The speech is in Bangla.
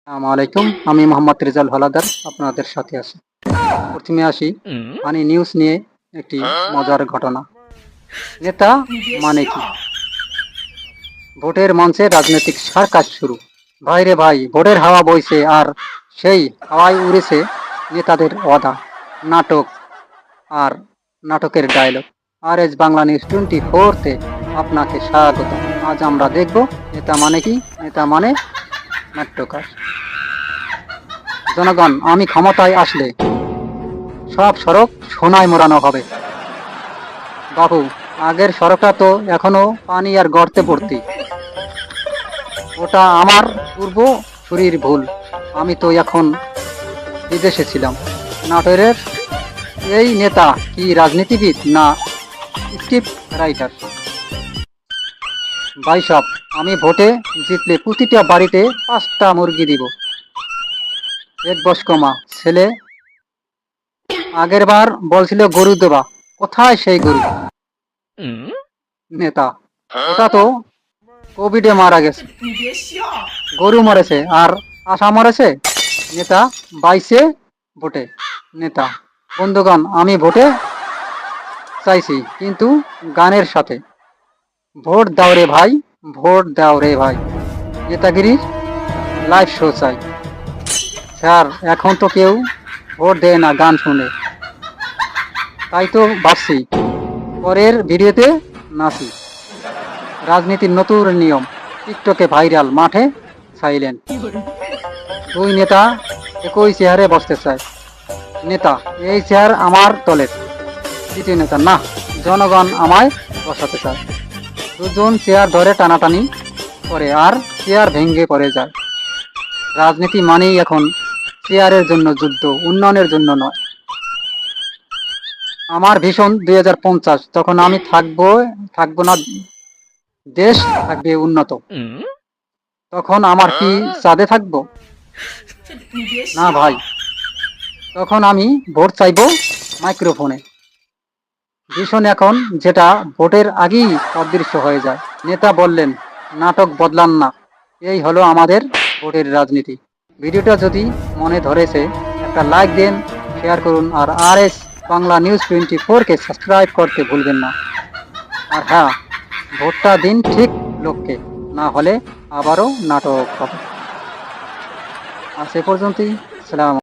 আসসালামু আলাইকুম। আমি মোহাম্মদ রেজাল হলাদার আপনাদের সাথে আছি। প্রথমে আসি ফানি নিউজ নিয়ে একটি মজার ঘটনা। নেতা মানে কি? ভোটের মঞ্চে রাজনৈতিক সার্কাস শুরু। ভাইরে ভাই, ভোটের হাওয়া বইছে আর সেই হাওয়ায় উড়েছে নেতাদের ওয়াদা, নাটক আর নাটকের ডায়লগ। আর এস বাংলা নিউজ 24-তে আপনাকে স্বাগত। আজ আমরা দেখব নেতা মানে কি? নেতা মানে নাট্যকার। জনগণ, আমি ক্ষমতায় আসলে সব সড়ক সোনায় মোড়ানো হবে। বাবু, আগের সড়কটা তো এখনো পানি আর গর্তে ভর্তি। ওটা আমার পূর্ব শরীর ভুল। আমি তো এখন বিদেশে ছিলাম। নাটোরের এই নেতা কি রাজনীতিবিদ না স্ক্রিপ্ট রাইটার? ভাই সাব, আমি ভোটে জিতলে প্রতিটা বাড়িতে 5টা মুরগি দিব। এক বস কমা ছেলে আগের বার বলছিল গরু দেবা, কোথায় সেই গরু? নেতা, ওটা তো কোভিডে মারা গেছে। গরু মরেছে আর আশা মরেছে। নেতা, বাইসে ভোটে। নেতা, বন্ধুগণ, আমি ভোটে চাইছি কিন্তু গানের সাথে। ভোট দাও রে ভাই, ভোট দাও রে ভাই। নেতাগিরির লাইভ শো চাই। স্যার, এখন তো কেউ ভোট দেয় না গান শুনে, তাই তো ভাবছি পরের ভিডিওতে নাচি। রাজনীতির নতুন নিয়ম, টিকটকে ভাইরাল, মাঠে সাইলেন্ট। দুই নেতা একই চেয়ারে বসতে চায়। নেতা, এই চেয়ার আমার দলের। তৃতীয় নেতা, না, জনগণ আমায় বসাতে চায়। দুজন চেয়ার ধরে টানাটানি করে আর চেয়ার ভেঙে পড়ে যায়। রাজনীতি মানেই এখন চেয়ারের জন্য যুদ্ধ, উন্নয়নের জন্য নয়। আমার ভীষণ 2050, তখন আমি থাকবো না, দেশ থাকবে উন্নত। তখন আমার কি চাঁদে থাকবো? না ভাই, তখন আমি ভোট চাইবো মাইক্রোফোনে। ভীষণ এখন যেটা ভোটের আগেই অদৃশ্য হয়ে যায়। নেতা বললেন, নাটক বদলান না। এই হলো আমাদের ভোটের রাজনীতি। ভিডিওটা যদি মনে ধরেছে একটা লাইক দেন, শেয়ার করুন আর এস বাংলা নিউজ 24-কে সাবস্ক্রাইব করতে ভুলবেন না। আর হ্যাঁ, ভোটটা দিন ঠিক লোককে, না হলে আবারও নাটক হবে। আজ এ পর্যন্তই। সালাম।